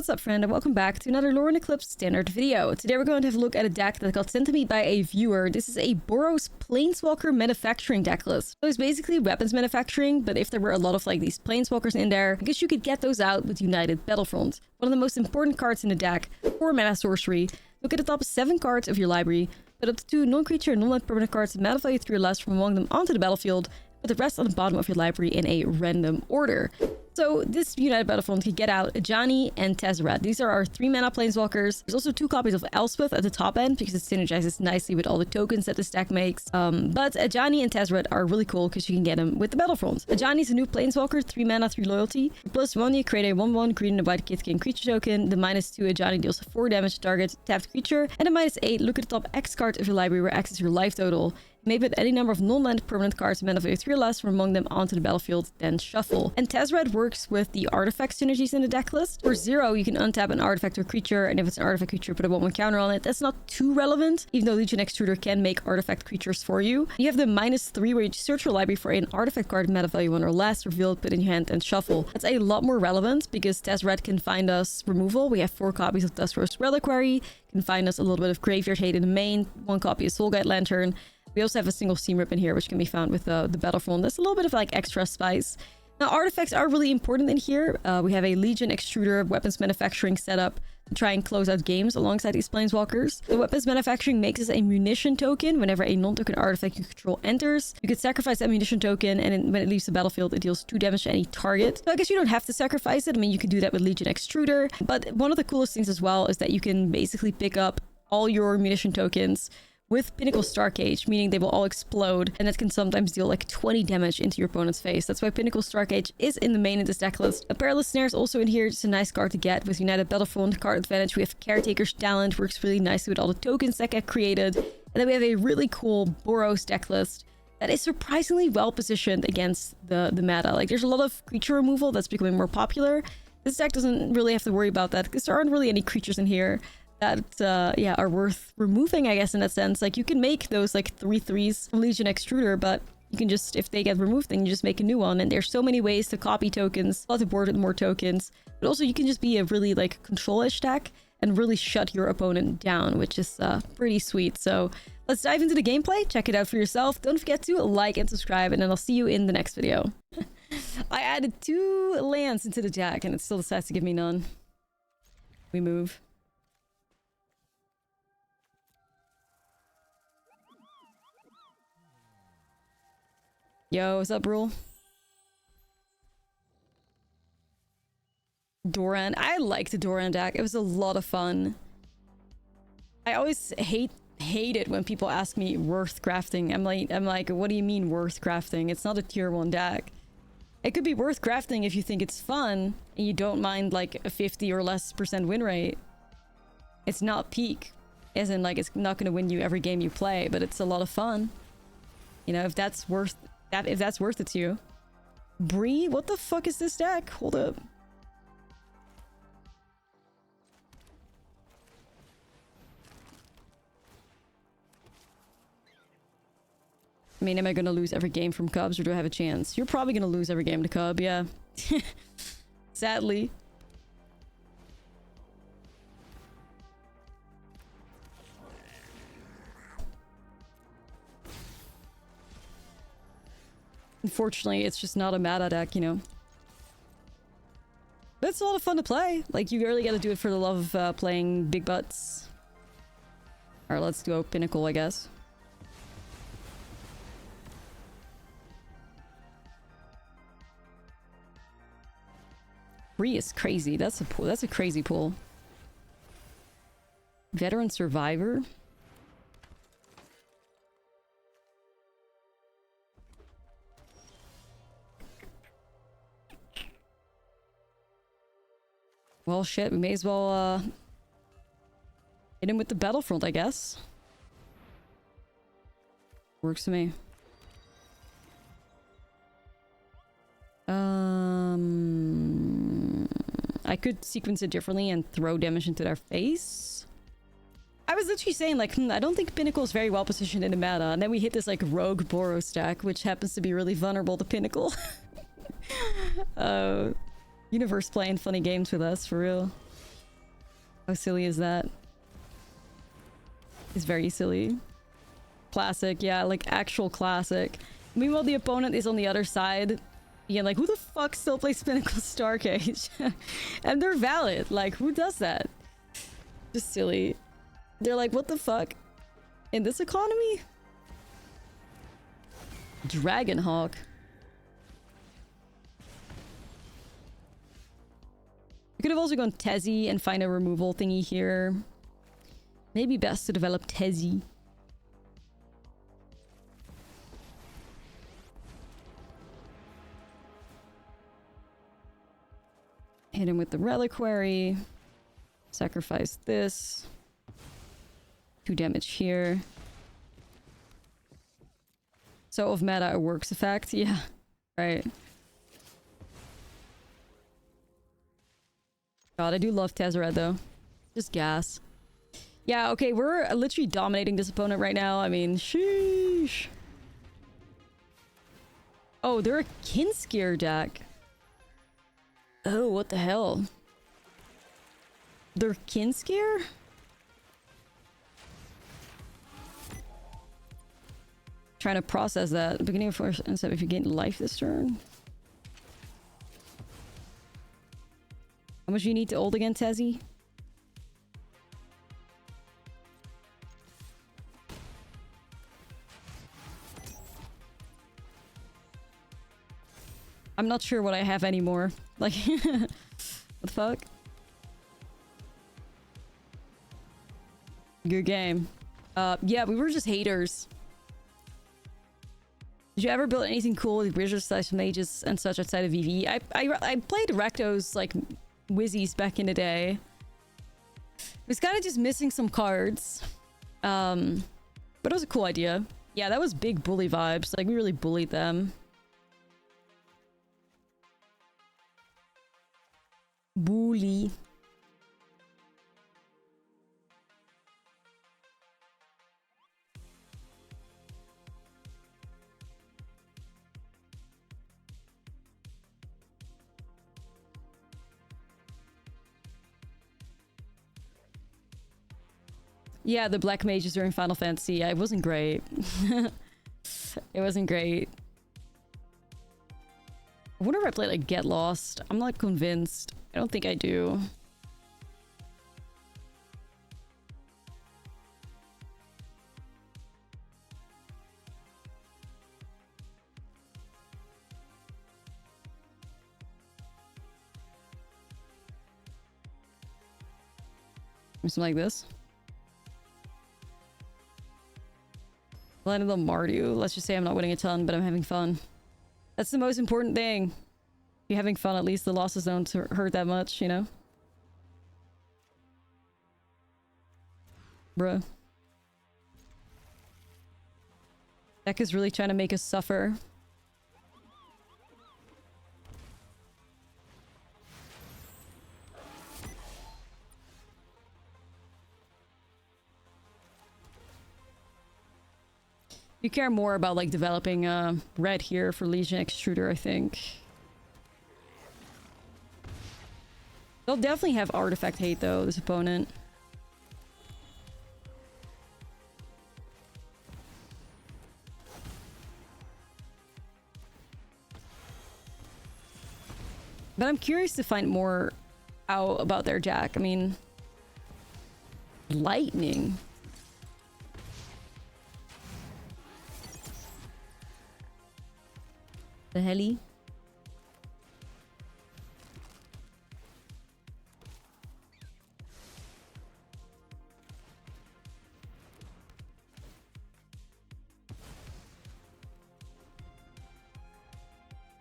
What's up, friend, and welcome back to another Lorwyn Eclipsed standard video. Today we're going to have a look at a deck that got sent to me by a viewer. This is a Boros Planeswalker Manufacturing deck list. So it's basically weapons manufacturing, but if there were a lot of like these Planeswalkers in there, I guess you could get those out with United Battlefront. One of the most important cards in the deck, 4 mana sorcery. Look at the top 7 cards of your library, put up to 2 non-creature and non-land permanent cards of mana value 3 or less from among them onto the battlefield, put the rest on the bottom of your library in a random order. So this United Battlefront can get out Ajani and Tezzeret. These are our 3 mana planeswalkers. There's also 2 copies of Elspeth at the top end because it synergizes nicely with all the tokens that this deck makes. But Ajani and Tezzeret are really cool because you can get them with the Battlefront. Ajani is a new planeswalker, 3 mana, 3 loyalty. +1, you create a 1/1 green and white Kid King creature token. The -2 Ajani deals 4 damage to target tapped creature. And the -8, look at the top X card of your library where X is your life total. You may put any number of non-land permanent cards mana value 3 or less from among them onto the battlefield, then shuffle. And Tezzeret works with the artifact synergies in the deck list. For 0, you can untap an artifact or creature, and if it's an artifact creature, put a 1/1 counter on it. That's not too relevant, even though Legion Extruder can make artifact creatures for you. You have the -3 where you search your library for an artifact card mana value 1 or less, reveal it, put it in your hand, and shuffle. That's a lot more relevant because Tezzeret can find us removal. We have 4 copies of Duskroast Reliquary, can find us a little bit of Graveyard Hate in the main, 1 copy of Soul Guide Lantern. We also have a single seam rip in here, which can be found with the Battlefront. There's a little bit of like extra spice. Now, artifacts are really important in here. We have a Legion Extruder weapons manufacturing setup to try and close out games alongside these planeswalkers. The weapons manufacturing makes us a munition token. Whenever a non-token artifact you control enters, you can sacrifice that munition token, and when it leaves the battlefield, it deals 2 damage to any target. So I guess you don't have to sacrifice it. I mean, you can do that with Legion Extruder. But one of the coolest things as well is that you can basically pick up all your munition tokens with Pinnacle Starcage, meaning they will all explode, and that can sometimes deal like 20 damage into your opponent's face. That's why Pinnacle Starcage is in the main in this deck list. A Perilous Snare is also in here, just a nice card to get with United Battlefront. Card advantage, we have Caretaker's Talent, works really nicely with all the tokens that get created. And then we have a really cool Boros deck list that is surprisingly well positioned against the meta. Like, there's a lot of creature removal that's becoming more popular. This deck doesn't really have to worry about that because there aren't really any creatures in here that yeah, are worth removing, I guess, in that sense. Like, you can make those like 3/3s from Legion Extruder, but you can just, if they get removed, then you just make a new one. And there's so many ways to copy tokens, flood the board with more tokens, but also you can just be a really like control-ish deck and really shut your opponent down, which is pretty sweet. So let's dive into the gameplay, check it out for yourself. Don't forget to like and subscribe, and then I'll see you in the next video. I added 2 lands into the deck and it still decides to give me none. We move. Yo, what's up, Rule? Doran. I like the Doran deck. It was a lot of fun. I always hate it when people ask me worth crafting. I'm like, what do you mean worth crafting? It's not a tier 1 deck. It could be worth crafting if you think it's fun and you don't mind like a 50 or less % win rate. It's not peak, as in like it's not going to win you every game you play, but it's a lot of fun. You know, if that's worth it to you. Bree, what the fuck is this deck? Hold up. I mean, am I gonna lose every game from Cubs, or do I have a chance? You're probably gonna lose every game to Cub, yeah. Sadly. Unfortunately, it's just not a meta deck, you know. But it's a lot of fun to play. Like, you really gotta do it for the love of playing big butts. Alright, let's do a Pinnacle, I guess. Bree is crazy. That's a crazy pull. Veteran Survivor. Well, shit, we may as well hit him with the Battlefront, I guess. Works for me. I could sequence it differently and throw damage into their face. I was literally saying, like, I don't think Pinnacle is very well positioned in the meta, and then we hit this, like, rogue Boros deck, which happens to be really vulnerable to Pinnacle. Universe playing funny games with us, for real. How silly is that? It's very silly. Classic, yeah, like actual classic. Meanwhile, the opponent is on the other side. Yeah, like, who the fuck still plays Pinnacle Starcade? And they're valid. Like, who does that? Just silly. They're like, what the fuck? In this economy? Dragonhawk. You could have also gone Tezzy and find a removal thingy here. Maybe best to develop Tezzy. Hit him with the Reliquary. Sacrifice this. 2 damage here. So of meta, it works effect. Yeah, right. God, I do love Tezzeret though. Just gas. Yeah, okay, we're literally dominating this opponent right now. I mean, sheesh. Oh, they're a Kinskier deck. Oh, what the hell? They're Kinskier? Trying to process that. Beginning of first and step if you gain life this turn. How much do you need to ult again, Tezzy? I'm not sure what I have anymore. Like, what the fuck? Good game. Yeah, we were just haters. Did you ever build anything cool with wizards / mages and such outside of VV? I played Recto's like Wizzies back in the day. It was kind of just missing some cards. But it was a cool idea. Yeah, that was big bully vibes. Like, we really bullied them. Bully. Yeah, the black mages are in Final Fantasy. Yeah, it wasn't great. It wasn't great. I wonder if I played like Get Lost. I'm not convinced. I don't think I do. Something like this. Landed the Mardu. Let's just say I'm not winning a ton, but I'm having fun. That's the most important thing. If you're having fun, at least the losses don't hurt that much, you know? Bruh. Deck is really trying to make us suffer. You care more about like developing red here for Legion Extruder, I think. They'll definitely have artifact hate though, this opponent. But I'm curious to find more out about their deck. I mean, lightning. The heli.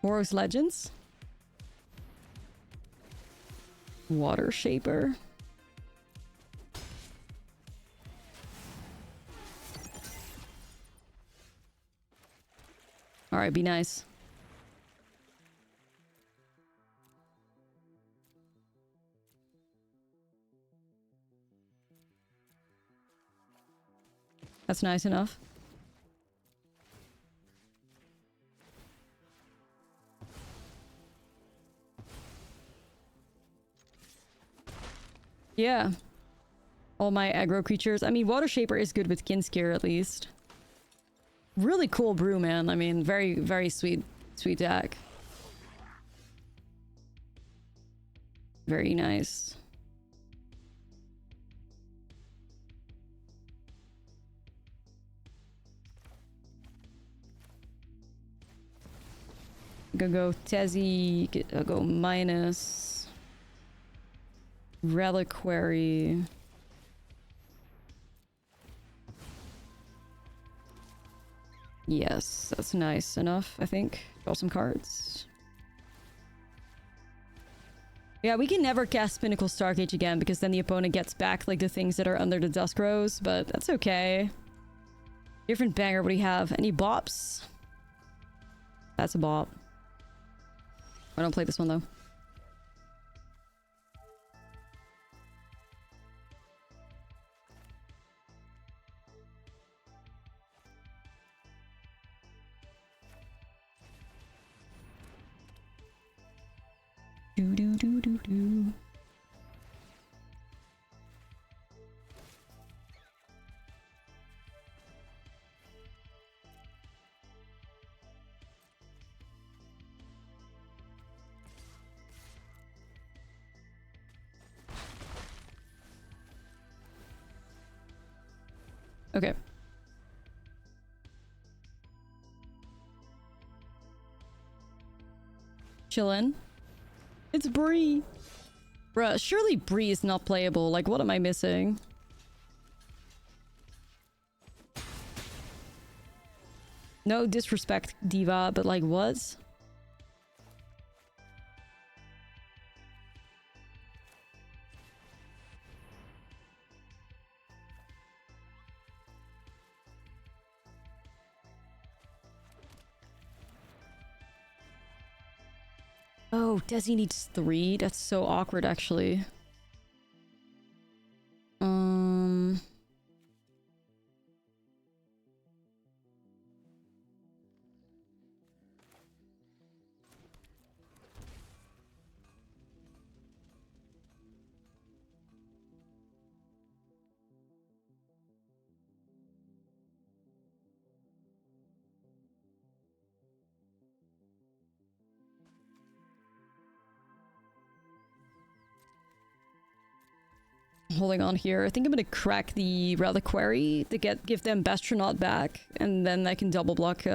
Boros Legends. Water Shaper. All right, be nice. That's nice enough. Yeah. all my aggro creatures. I mean, Water Shaper is good with Kinskier at least. Really cool brew, man. I mean, very, very sweet deck. Very nice. Gonna go Tezzy, I'll go minus. Reliquary. Yes, that's nice enough, I think. Draw some cards. Yeah, we can never cast Pinnacle Starcage again because then the opponent gets back like the things that are under the Dusk Rose, but that's okay. Different banger, what do you have? Any bops? That's a bop. I don't play this one though. Do do do do do. Okay. Chillin'. It's Bree. Bruh, surely Bree is not playable. Like, what am I missing? No disrespect, Diva, but like, what? Oh, Desi needs 3? That's so awkward, actually. Holding on here. I think I'm gonna crack the Reliquary to give them Bastronaut back, and then I can double block.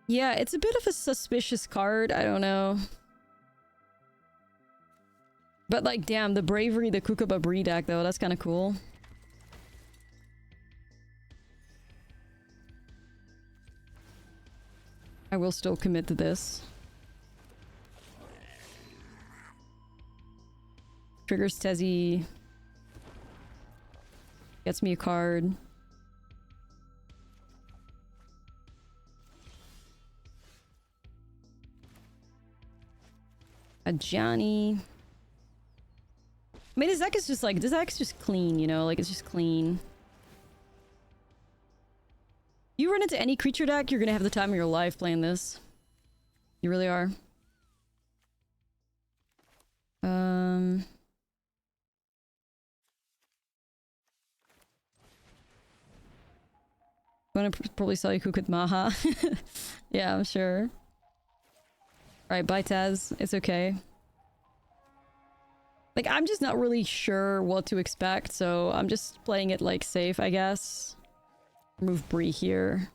Yeah, it's a bit of a suspicious card. I don't know. But like, damn, the Bravery, the Kukaba Bree deck though, that's kind of cool. I will still commit to this. Triggers Tezzy. Gets me a card. A Johnny. I mean, this deck is just like, this deck's just clean, you know? Like, it's just clean. You run into any creature deck, you're gonna have the time of your life playing this. You really are. I'm gonna probably sell you Kukut Maha. Yeah, I'm sure. Alright, bye Taz. It's okay. Like, I'm just not really sure what to expect, so I'm just playing it, like, safe, I guess. Move Bree here.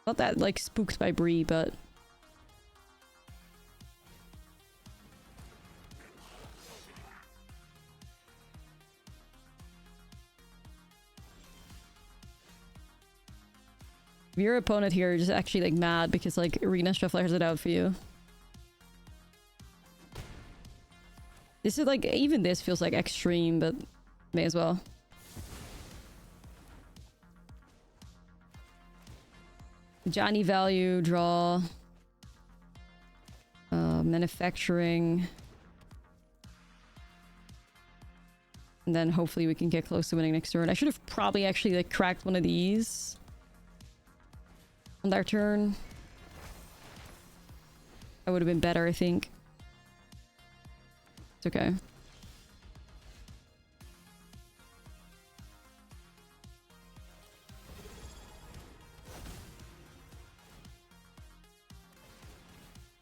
Not that, like, spooked by Bree, but... your opponent here is just actually, like, mad because, like, Arena Shufflers it out for you. This is, like, even this feels, like, extreme, but may as well. Johnny value, draw. Manufacturing. And then hopefully we can get close to winning next turn. I should have probably actually like cracked one of these on their turn. That would have been better, I think. It's okay.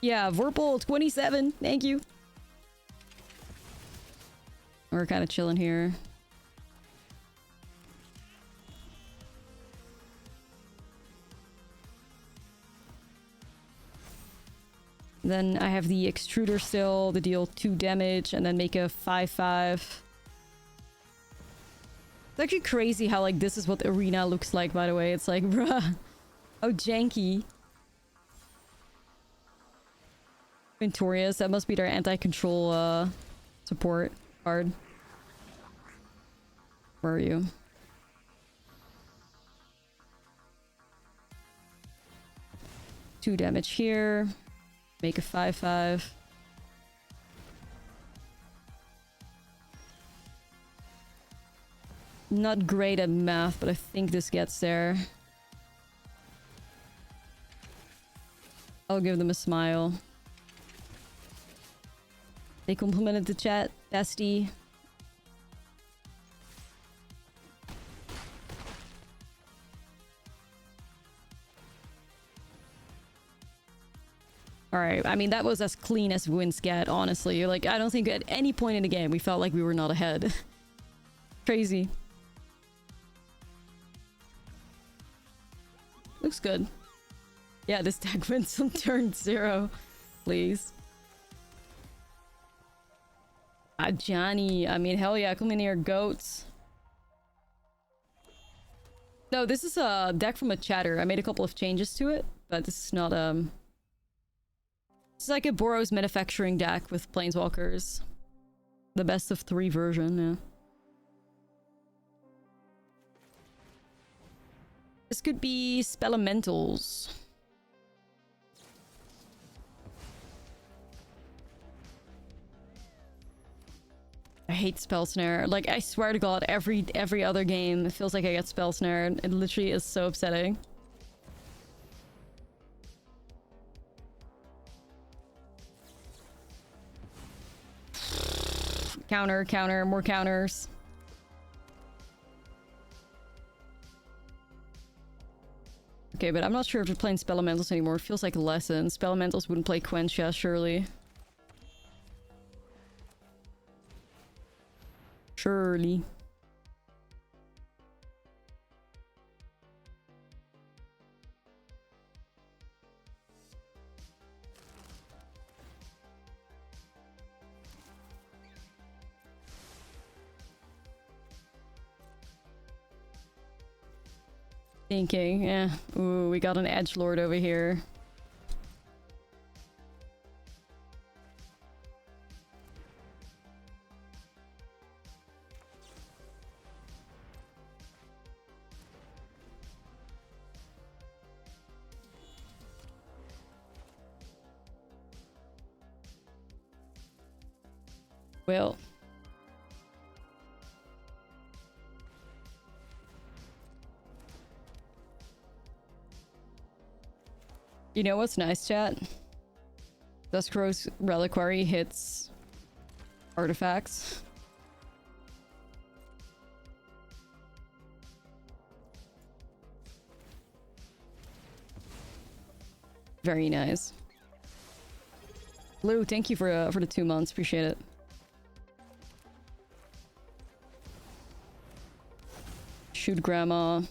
Yeah, Vorpal 27. Thank you. We're kind of chilling here. Then I have the extruder still to deal 2 damage and then make a 5/5. It's actually crazy how like this is what the arena looks like, by the way. It's like, bruh, how janky. Victorious, that must be their anti-control support card. Where are you? Two damage here. Make a 5/5. Not great at math, but I think this gets there. I'll give them a smile. They complimented the chat, bestie. Alright, I mean, that was as clean as wins get, honestly. Like, I don't think at any point in the game we felt like we were not ahead. Crazy. Looks good. Yeah, this deck wins on turn 0. Please. Ah, Johnny. I mean, hell yeah, come in here, goats. No, this is a deck from a chatter. I made a couple of changes to it, but this is not, It's like a Boros Manufacturing deck with planeswalkers. The best of 3 version, yeah. This could be Spelementals. I hate Spell Snare. Like, I swear to God, every other game, it feels like I get Spell Snare. It literally is so upsetting. Counter, counter, more counters. Okay, but I'm not sure if they're playing Spelementals anymore. It feels like lessons. Spelementals wouldn't play Quench, yeah, surely. Surely. Thinking, yeah. Ooh, we got an edgelord over here. Well. You know what's nice, chat? Duskro's Reliquary hits artifacts. Very nice. Lou, thank you for the 2 months. Appreciate it. Shoot grandma.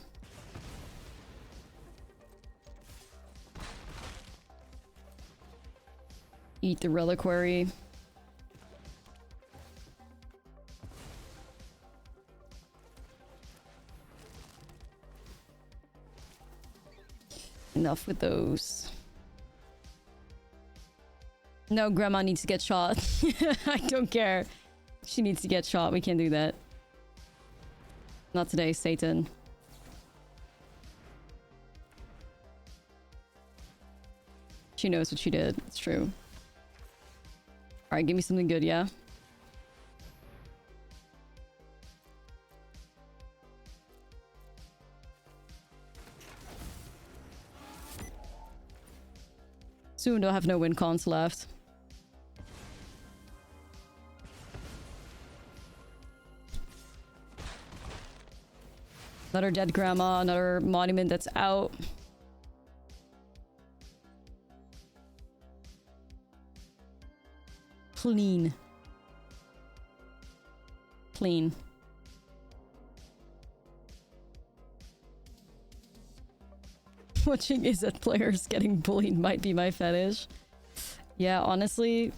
Eat the reliquary. Enough with those. No, grandma needs to get shot. I don't care. She needs to get shot. We can't do that. Not today, Satan. She knows what she did. It's true. Alright, give me something good, yeah? Soon they'll have no win cons left. Another dead grandma, another monument that's out. Clean. Clean. Watching Izzet players getting bullied might be my fetish. Yeah, honestly.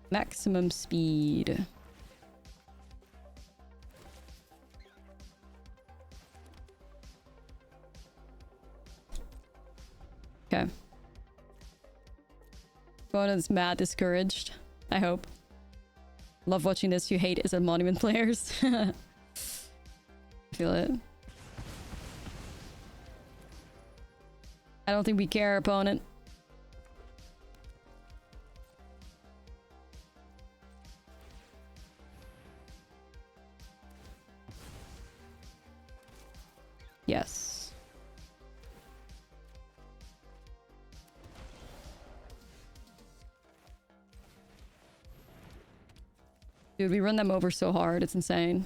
Maximum speed. Okay. Bonan's mad discouraged. I hope. Love watching this. You hate Izzet monument players. Feel it. I don't think we care, opponent. Yes. Dude, we run them over so hard. It's insane.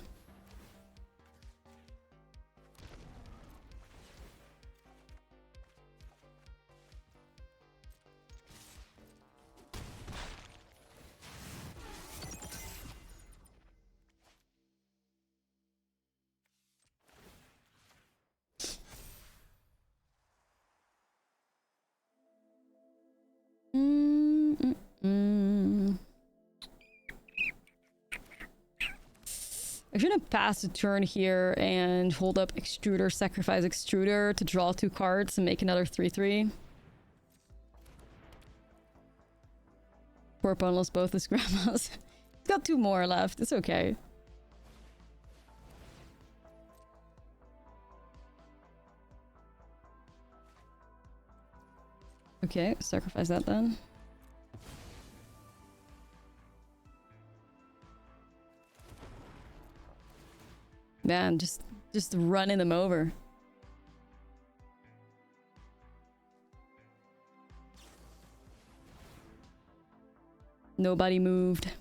I shouldn't pass a turn here and hold up Extruder, sacrifice Extruder to draw 2 cards and make another 3/3. Poor opponent lost both his grandmas. He's got 2 more left. It's okay. Okay, sacrifice that then. Man, just running them over. Nobody moved.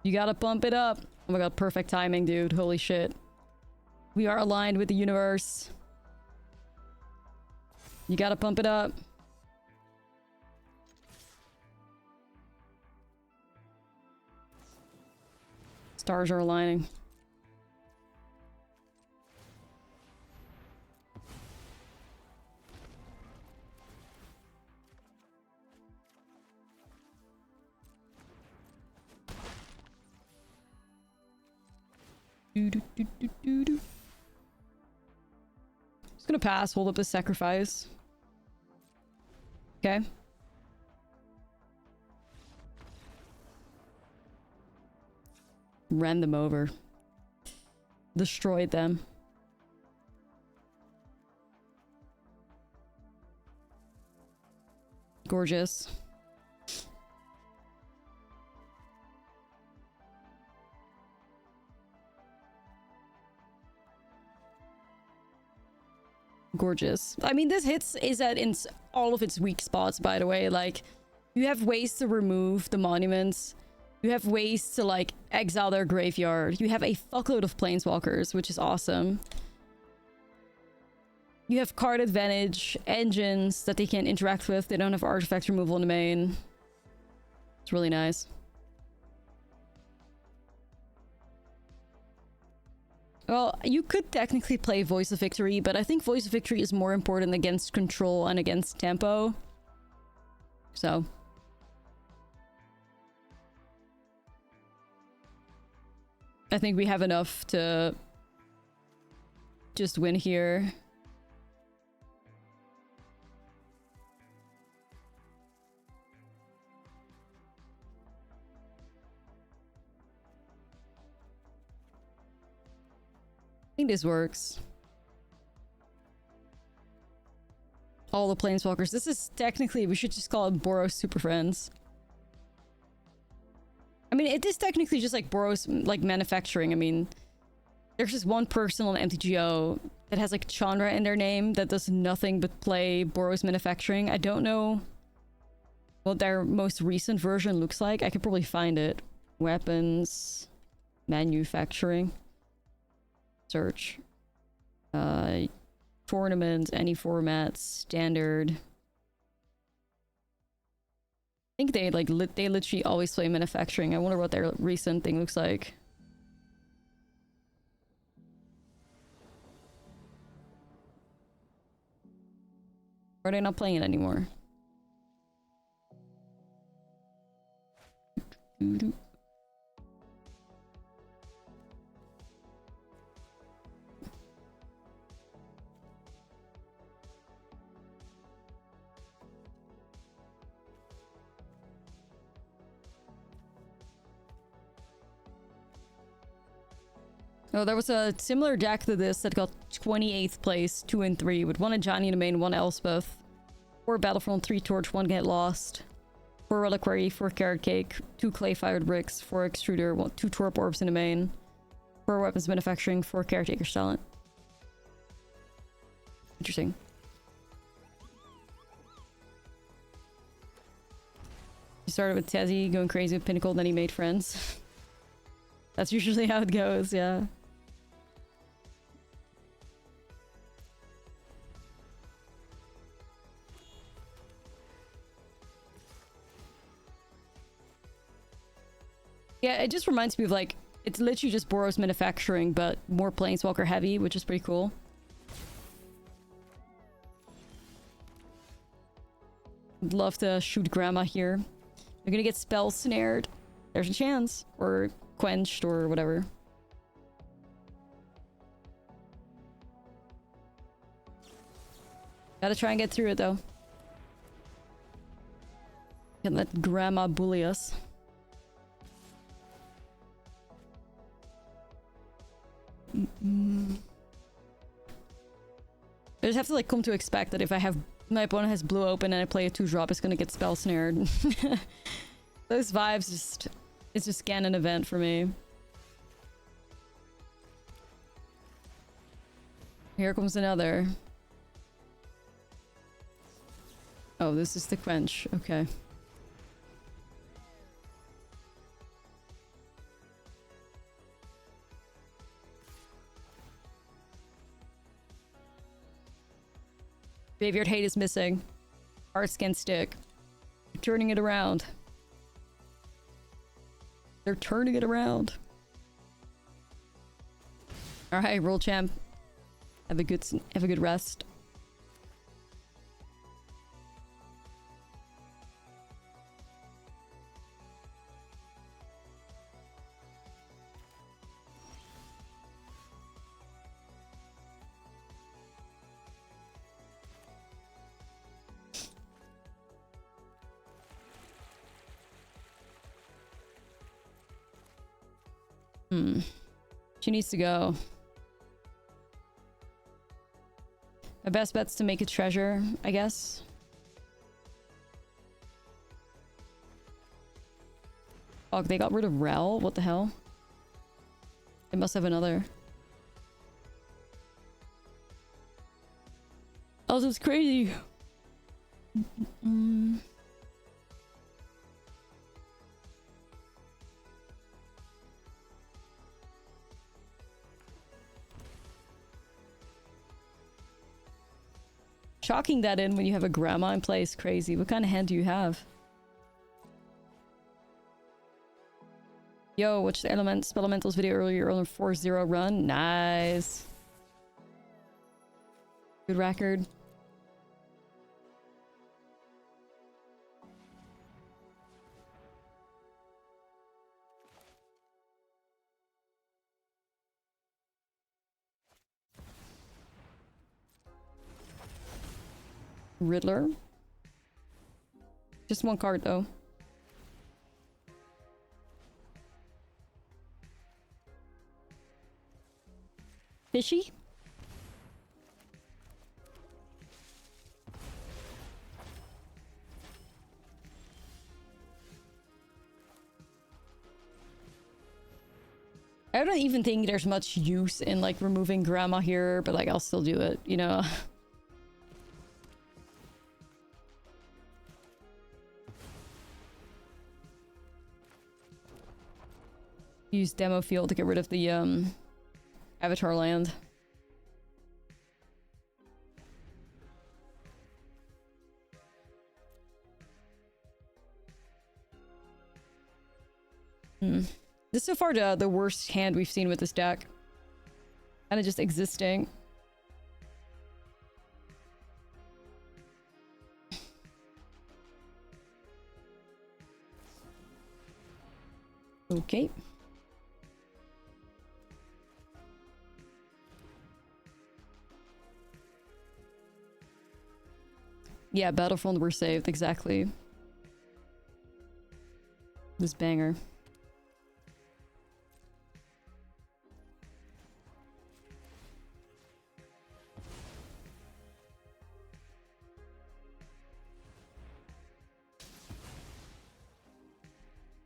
You gotta pump it up. Oh my god, perfect timing, dude. Holy shit. We are aligned with the universe. You gotta pump it up. Stars are aligning. Just gonna pass, hold up the sacrifice. Okay. Ran them over. Destroyed them. Gorgeous. Gorgeous. I mean, this hits is at in all of its weak spots, by the way. Like, you have ways to remove the monuments. You have ways to, like, exile their graveyard. You have a fuckload of planeswalkers, which is awesome. You have card advantage, engines that they can interact with. They don't have artifact removal in the main. It's really nice. Well, you could technically play Voice of Victory, but I think Voice of Victory is more important against control and against tempo. So. I think we have enough to just win here. think this works. All the planeswalkers. This is technically, we should just call it Boros Superfriends. I mean, it is technically just like Boros, like manufacturing. I mean, there's just one person on MTGO that has like Chandra in their name that does nothing but play Boros Manufacturing. I don't know what their most recent version looks like. I could probably find it. Weapons, manufacturing, search, tournaments, any format, standard. I think they like they literally always play manufacturing. I wonder what their recent thing looks like. Or are they not playing it anymore? Oh, there was a similar deck to this that got 28th place, 2 and 3, with 1 Ajani in the main, 1 Elspeth, 4 Battlefront, 3 Torch, 1 Get Lost, 4 Reliquary, 4 Carrot Cake, 2 Clay-Fired Bricks, 4 Extruder, 2 Torp Orbs in the main, 4 Weapons Manufacturing, 4 Caretaker's Talent. Interesting. He started with Tezzy, going crazy with Pinnacle, then he made friends. That's usually how it goes, yeah. Yeah, it just reminds me of like, it's literally just Boros Manufacturing, but more Planeswalker heavy, which is pretty cool. I'd love to shoot Grandma here. They're gonna get spell snared. There's a chance. Or quenched or whatever. Gotta try and get through it though. Can't let Grandma bully us. I just have to like come to expect that if I have my opponent has blue open and I play a 2-drop, it's gonna get spell snared. Those vibes just, it's just scan an event for me. Here comes another. Oh, this is the quench. Okay. Graveyard Hate is missing. Hearts can stick. They're turning it around. They're turning it around. Alright, roll champ. Have a good rest. She needs to go. My best bet's to make a treasure, I guess. Oh, they got rid of Rel? What the hell? They must have another. Oh, this is crazy. Chalking that in when you have a grandma in play is crazy. What kind of hand do you have? Yo, watched the Spelementals video earlier on a 4-0 run. Nice. Good record. Riddler. Just one card though. Fishy? I don't even think there's much use in like removing grandma here, but like I'll still do it, you know? Use demo field to get rid of the avatar land. This is so far the worst hand we've seen with this deck. Kind of just existing. Okay. Yeah, Battlefront were saved, exactly. This banger.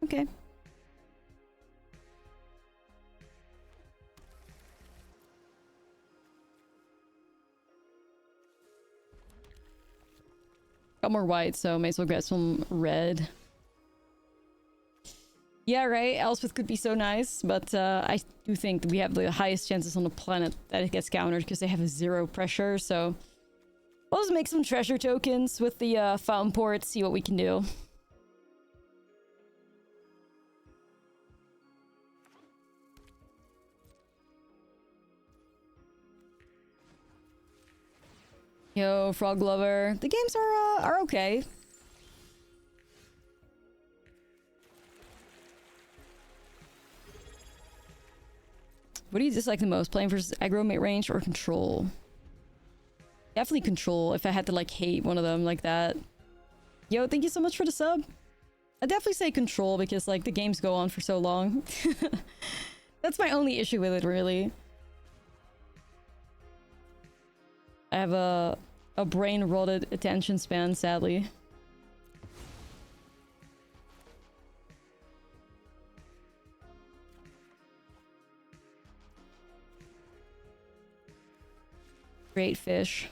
Okay. Got more white, so may as well get some red. Yeah, right. Elspeth could be so nice, but I do think that we have the highest chances on the planet that it gets countered because they have a 0 pressure, so... We'll just make some treasure tokens with the fountain port, see what we can do. Yo, Frog Lover. The games are okay. What do you dislike the most? Playing versus aggro, mid-range, or control? Definitely control, if I had to, like, hate one of them like that. Yo, thank you so much for the sub. I'd definitely say control, because, like, the games go on for so long. That's my only issue with it, really. I have a brain-rotted attention span, sadly. Great fish.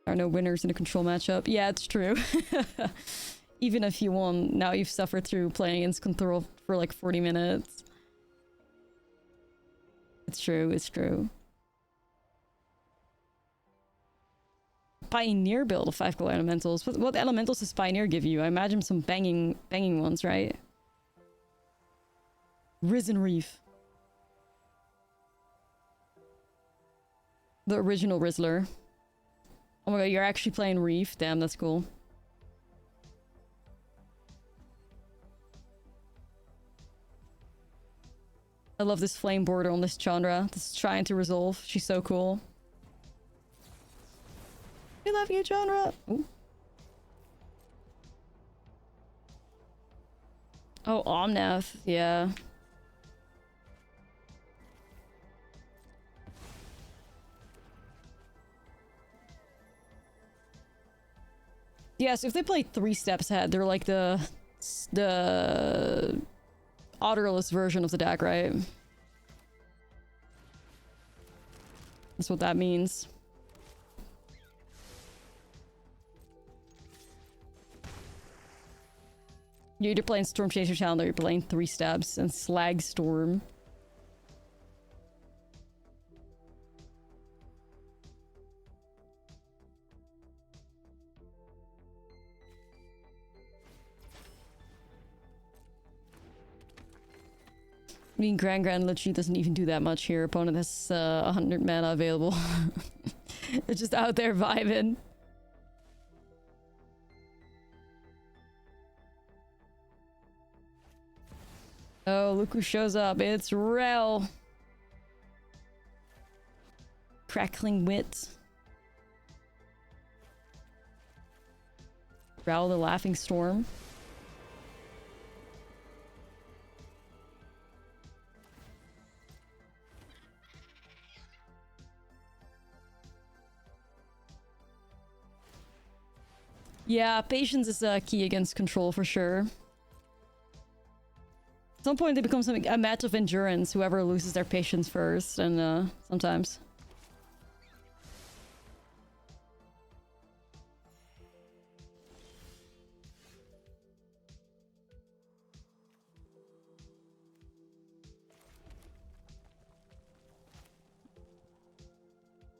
There are no winners in a control matchup. Yeah, it's true. Even if you won, now you've suffered through playing against control for like 40 minutes. It's true, it's true. Pioneer build of 5 gold elementals. What elementals does Pioneer give you? I imagine some banging ones, right? Risen Reef. The original Rizzler. Oh my god, you're actually playing Reef? Damn, that's cool. I love this flame border on this Chandra. This is trying to resolve. She's so cool. We love you, Chandra! Ooh. Oh, Omnath. Yeah. Yeah, so if they play 3 steps ahead, they're like the Otterless version of the deck, right? That's what that means. You're either playing Storm Chaser Challenge or you're playing 3 steps and Slag Storm. I mean, Grand literally doesn't even do that much here. Opponent has 100 mana available. It's just out there vibing. Oh, look who shows up. It's Rel. Crackling Wit. Growl the Laughing Storm. Yeah, patience is key against control for sure. At some point it becomes a match of endurance, whoever loses their patience first, and sometimes.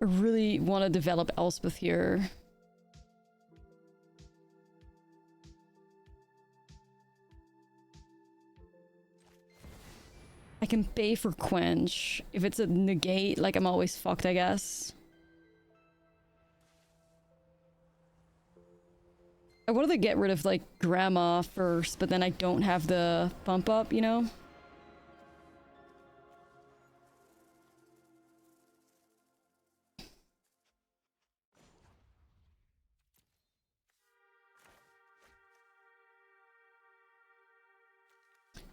I really want to develop Elspeth here. I can pay for Quench. If it's a negate, like, I'm always fucked, I guess. I wanted to get rid of, like, Grandma first, but then I don't have the bump up, you know?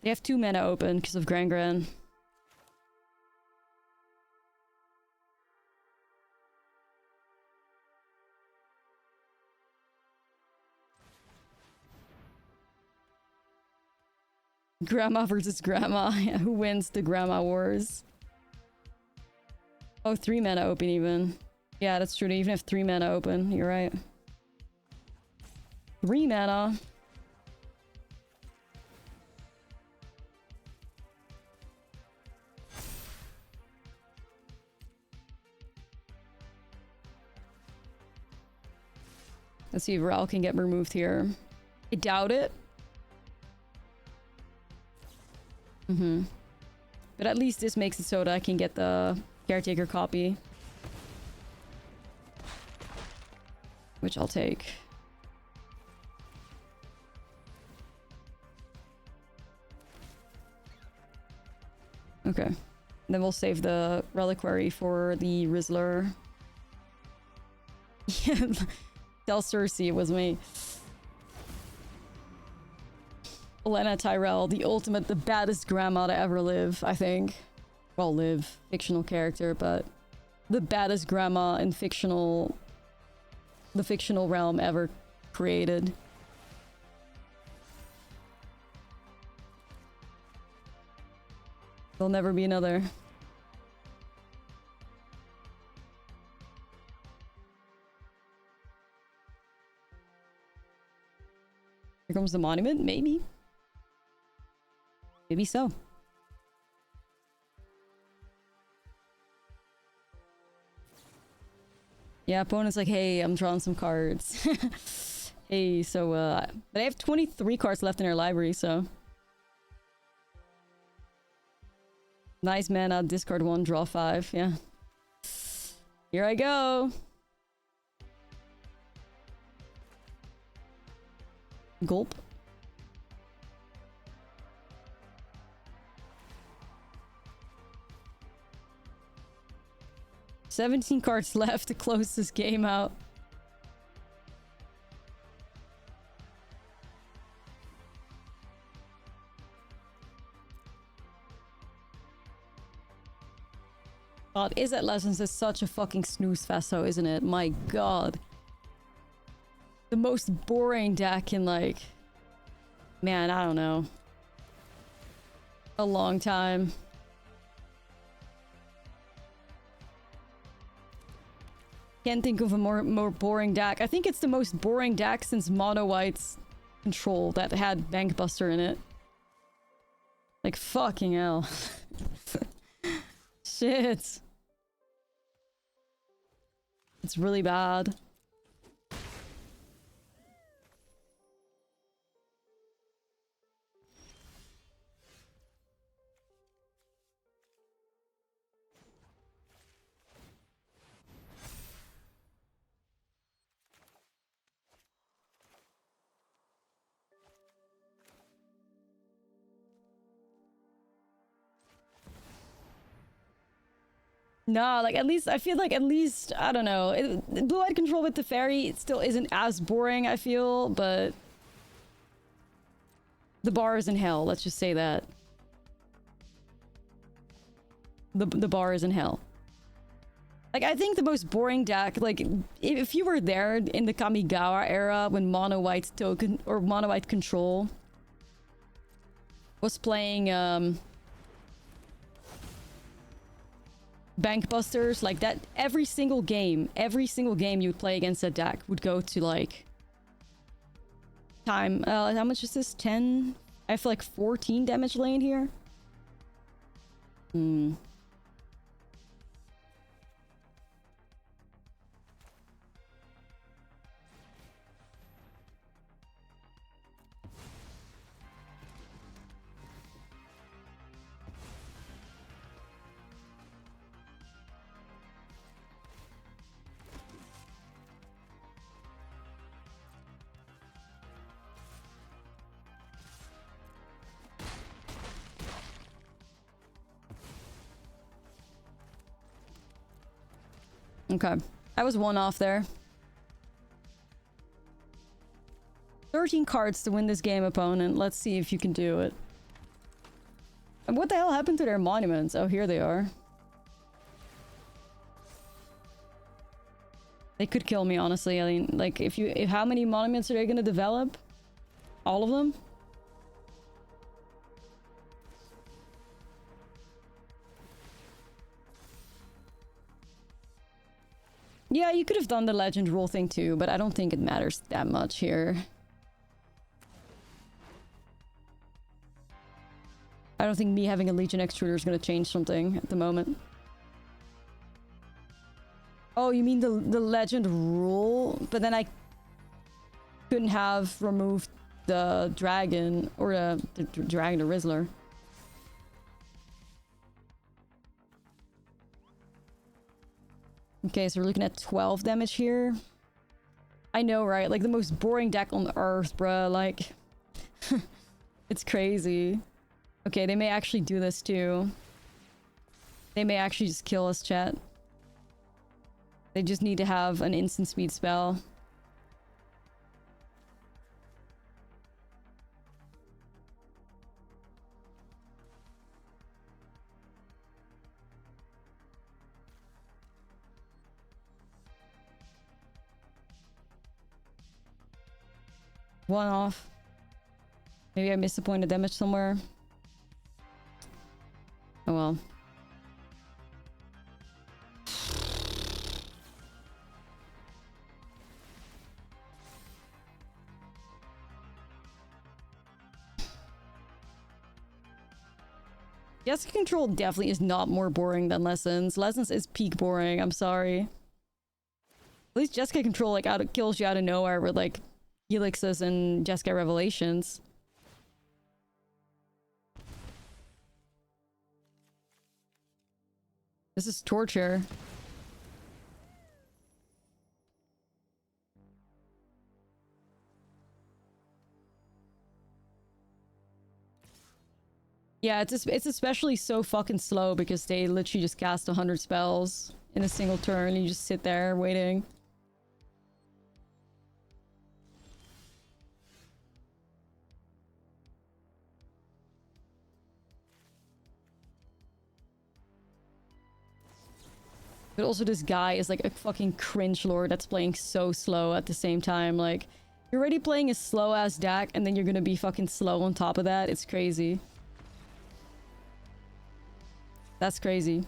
They have 2 mana open because of Gran Gran. Grandma versus Grandma. Yeah, who wins the Grandma Wars? Oh, 3 mana open even. Yeah, that's true. They even have 3 mana open. You're right. 3 mana. Let's see if Ral can get removed here. I doubt it. But at least this makes it so that I can get the Caretaker copy. Which I'll take. Okay. And then we'll save the Reliquary for the Rizzler. Yeah. Tell Cersei it was me. Olenna Tyrell, the ultimate, the baddest grandma to ever live, I think. Well, live. Fictional character, but the baddest grandma in the fictional realm ever created. There'll never be another. Here comes the monument, maybe. Maybe so. Yeah, opponent's like, hey, I'm drawing some cards. Hey, so, but I have 23 cards left in our library, so. Nice mana, discard 1, draw 5, yeah. Here I go! Gulp. $17 cards left to close this game out. God, is that Legends is such a fucking snooze fest though, isn't it? My god. The most boring deck in, like, man, I don't know, a long time. Can't think of a more boring deck. I think it's the most boring deck since Mono White's Control that had Bankbuster in it. Like, fucking hell. Shit. It's really bad. No, like at least I feel like at least I don't know. Blue-eyed control with the fairy still isn't as boring, I feel, but the bar is in hell. Let's just say that the bar is in hell. Like I think the most boring deck, like if you were there in the Kamigawa era when mono white token or mono white control was playing Bank Busters, like that, every single game you would play against that deck would go to like time. How much is this? 10? I feel like 14 damage lane here. Okay, I was one off there. 13 cards to win this game, opponent. Let's see if you can do it. And what the hell happened to their monuments? Oh, here they are. They could kill me, honestly. I mean, like, how many monuments are they gonna develop? All of them? Yeah, you could have done the legend rule thing too, but I don't think it matters that much here. I don't think me having a Legion Extruder is going to change something at the moment. Oh, you mean the legend rule? But then I couldn't have removed the dragon, or the dragon, the Rizzler. Okay, so we're looking at 12 damage here. I know, right? Like, the most boring deck on earth, bruh. Like, it's crazy. Okay, they may actually do this, too. They may actually just kill us, chat. They just need to have an instant speed spell. One off. Maybe I missed a point of damage somewhere. Oh well. Jessica Control definitely is not more boring than Lessons. Lessons is peak boring, I'm sorry. At least Jessica Control, like, kills you out of nowhere with, like, Helixes and Jessica Revelations. This is torture. Yeah, it's especially so fucking slow because they literally just cast 100 spells in a single turn. You just sit there waiting. But also this guy is like a fucking cringe lord that's playing so slow at the same time. Like, you're already playing a slow-ass deck and then you're gonna be fucking slow on top of that. It's crazy. That's crazy.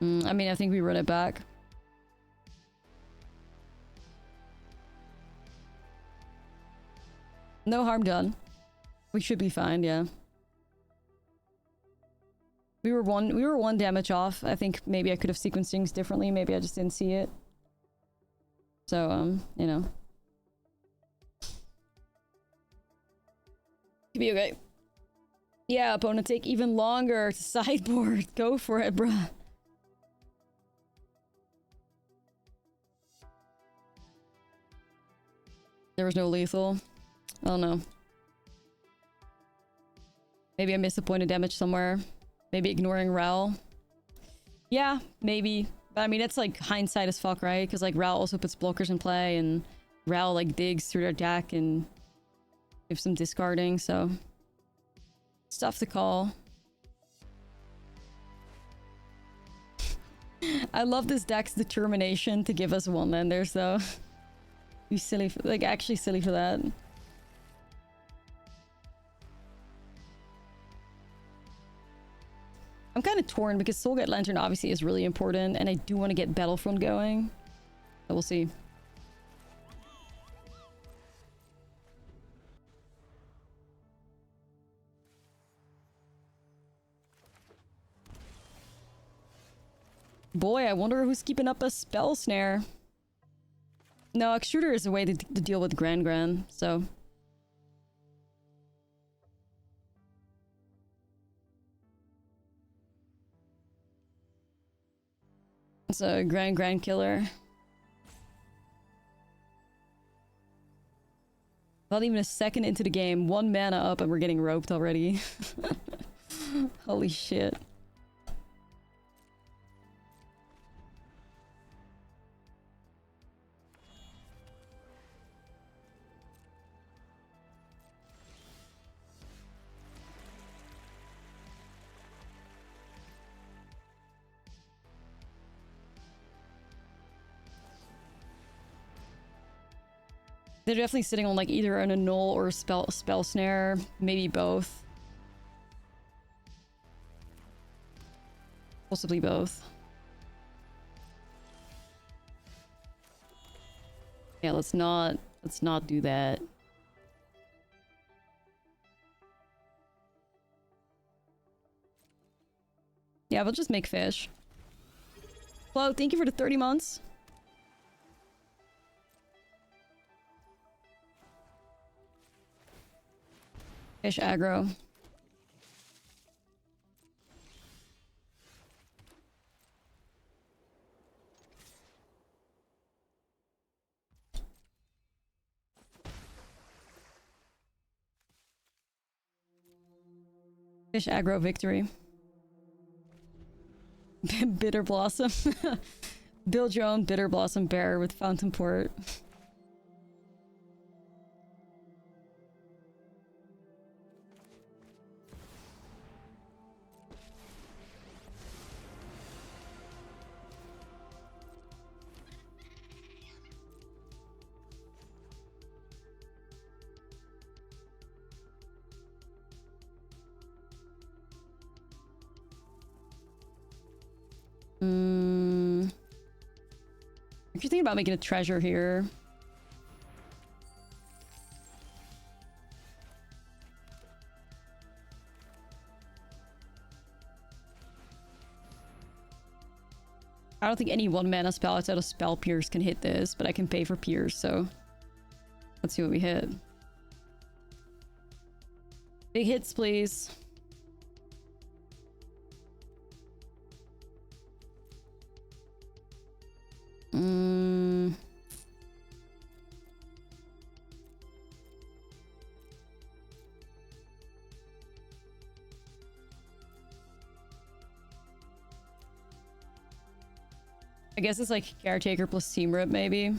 I mean, I think we run it back. No harm done. We should be fine, yeah. We were one damage off. I think maybe I could have sequenced things differently. Maybe I just didn't see it. So, you know. Could be okay. Yeah, opponent take even longer to sideboard. Go for it, bruh. There was no lethal. I don't know. Maybe I missed a point of damage somewhere. Maybe ignoring Ral. Yeah, maybe. But I mean, it's like hindsight as fuck, right? Because like Ral also puts blockers in play and Ral like digs through their deck and gives some discarding, so it's tough to call. I love this deck's determination to give us one-landers though. You silly for, like actually silly for that. I'm kind of torn because Soulgate Lantern obviously is really important and I do want to get Battlefront going. So we'll see. Boy, I wonder who's keeping up a spell snare. No, Extruder is a way to deal with Gran, so... It's a Gran killer. Not even a second into the game, 1 mana up and we're getting roped already. Holy shit. They're definitely sitting on like either an annul or a spell snare, maybe both. Possibly both. Yeah, let's not do that. Yeah, we'll just make fish. Flo, thank you for the 30 months. Fish aggro. Fish aggro victory. Bitter Blossom. Build your own Bitter Blossom bear with Fountain Port. If you're thinking about making a treasure here. I don't think any 1 mana spell outside of Spell Pierce can hit this, but I can pay for Pierce, so let's see what we hit. Big hits, please. I guess it's like Caretaker plus Team Rip, maybe.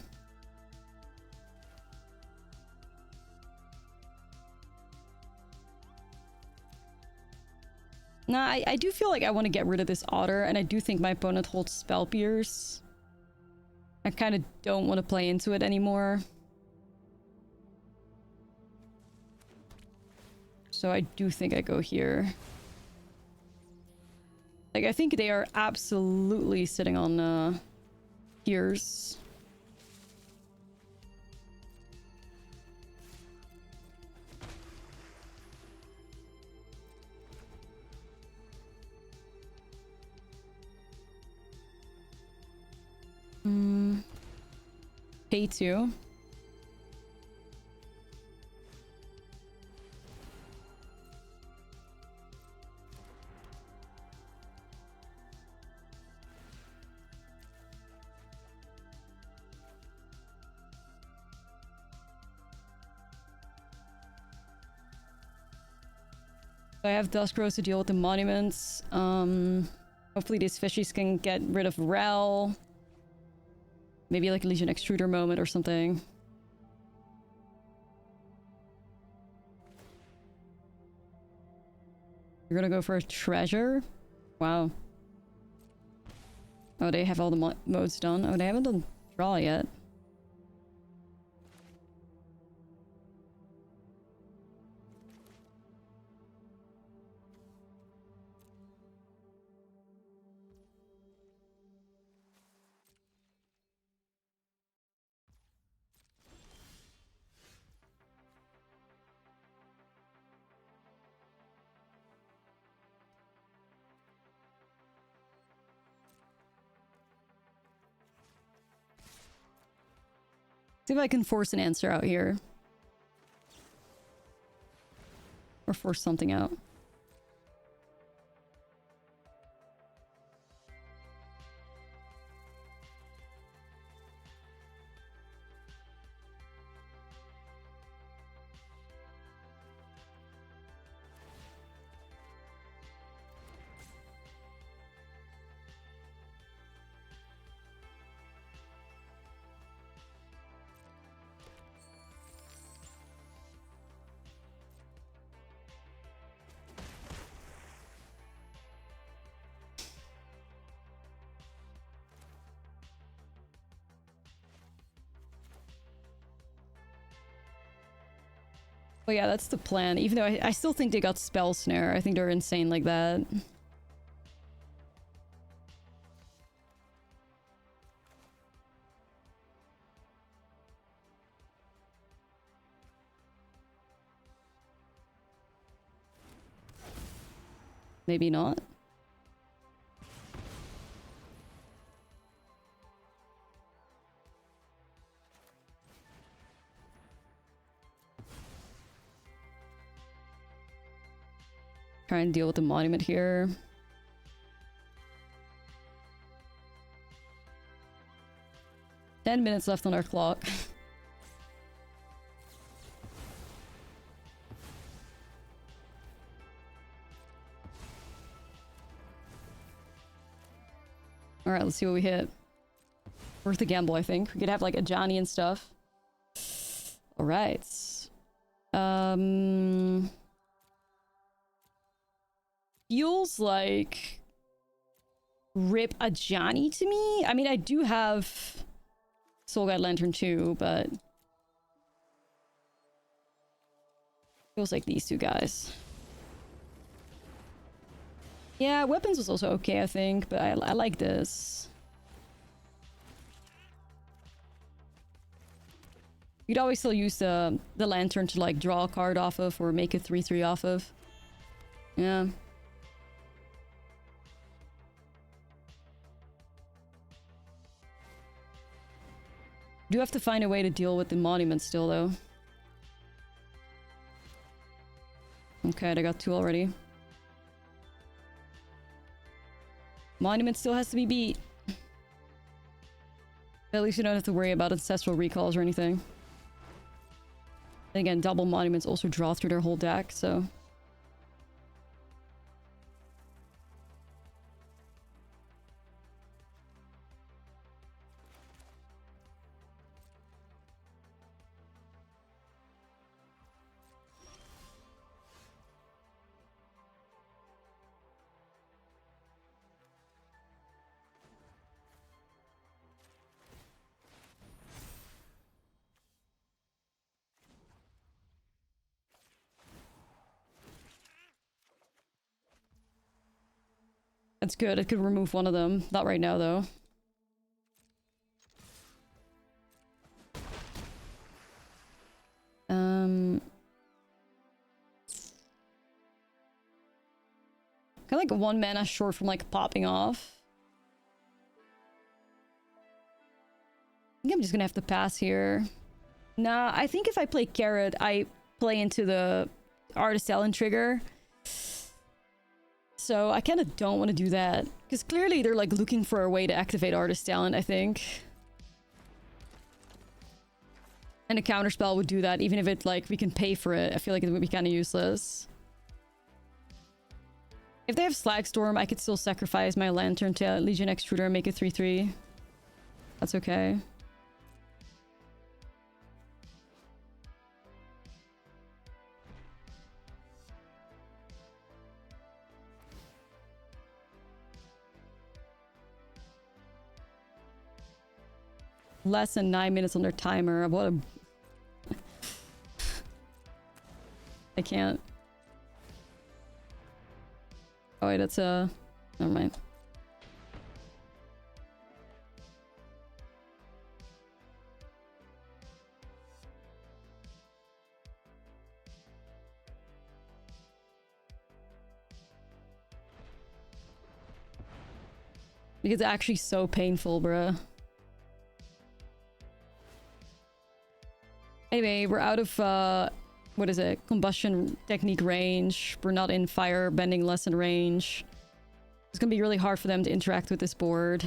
Nah, I do feel like I want to get rid of this Otter, and I do think my opponent holds Spell Pierce. I kind of don't want to play into it anymore. So I do think I go here. Like, I think they are absolutely sitting on, Pierce. Pay 2. I have Dusk Rose to deal with the monuments. Hopefully these fishies can get rid of Rel. Maybe like a Legion Extruder moment or something. You're gonna go for a treasure? Wow. Oh, they have all the modes done. Oh, they haven't done draw yet. See if I can force an answer out here. Or force something out. Well, yeah, that's the plan. Even though I still think they got Spell Snare. I think they're insane like that. Maybe not. Try and deal with the monument here. $10 left on our clock. Alright, let's see what we hit. Worth the gamble, I think. We could have like a Johnny and stuff. Alright. Feels like rip a Johnny to me. I mean, I do have Soul Guide Lantern too, but feels like these two guys. Yeah, weapons was also okay, I think, but I like this. You'd always still use the lantern to like draw a card off of or make a 3/3 off of. Yeah. Do have to find a way to deal with the monuments still, though. Okay, I got 2 already. Monument still has to be beat. But at least you don't have to worry about ancestral recalls or anything. And again, double monuments also draw through their whole deck, so... That's good. It could remove one of them. Not right now, though. Kind of like 1 mana short from like popping off. I think I'm just gonna have to pass here. Nah, I think if I play Carrot, I play into the Artist Talent trigger. So I kind of don't want to do that. Because clearly they're like looking for a way to activate Artist Talent, I think. And a counterspell would do that, even if it like we can pay for it. I feel like it would be kind of useless. If they have Slagstorm, I could still sacrifice my Lantern to Legion Extruder and make it 3/3. That's okay. Less than 9 minutes on their timer. What a... I can't. Oh wait, that's a... Never mind. It's actually so painful, bruh. Anyway, we're out of, what is it? Combustion technique range. We're not in fire bending lesson range. It's gonna be really hard for them to interact with this board.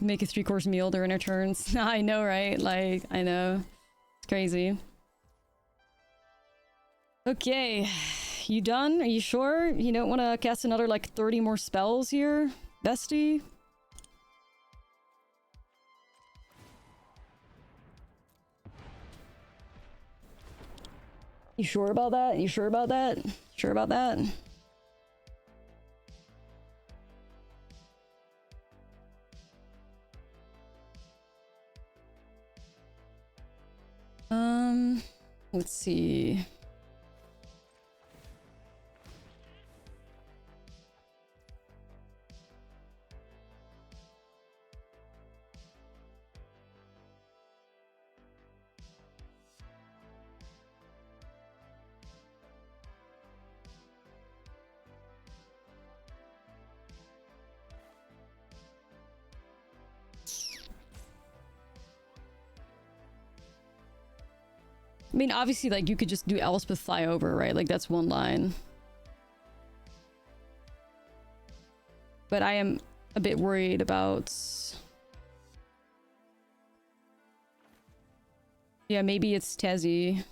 Make a 3-course meal during our turns. I know, right? Like, I know. It's crazy. Okay. You done? Are you sure? You don't want to cast another, like, 30 more spells here? Bestie? You sure about that? You sure about that? Sure about that? Let's see. I mean, obviously, like, you could just do Elspeth fly over, right? Like, that's one line. But I am a bit worried about... Yeah, maybe it's Tezzy.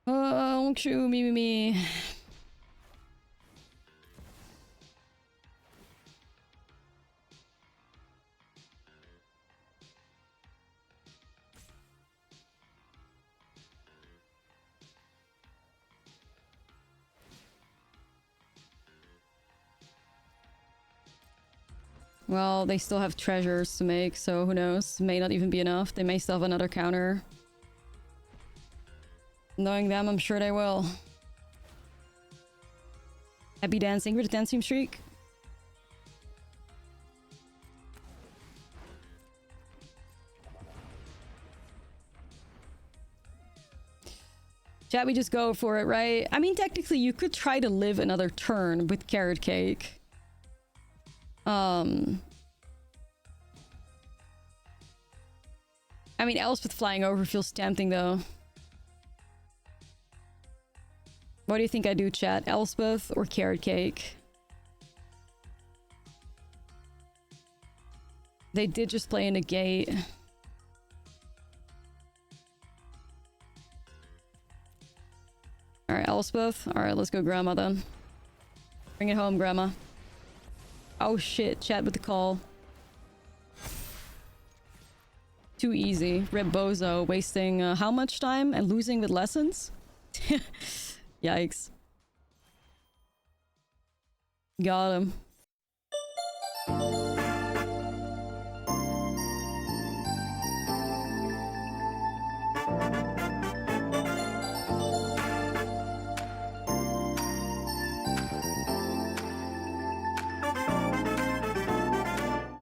Oh, true, me. Well, they still have treasures to make, so who knows? May not even be enough. They may still have another counter. Knowing them, I'm sure they will. Happy dancing for the 10-stream streak. Chat, we just go for it, right? I mean, technically, you could try to live another turn with Carrot Cake. I mean, Elspeth flying over feels tempting, though. What do you think I do, chat? Elspeth or Carrot Cake? They did just play in a gate. Alright, Elspeth. Alright, let's go Grandma then. Bring it home, Grandma. Oh shit, chat with the call. Too easy. Rip Bozo, wasting how much time and losing with lessons? Yikes. Got him.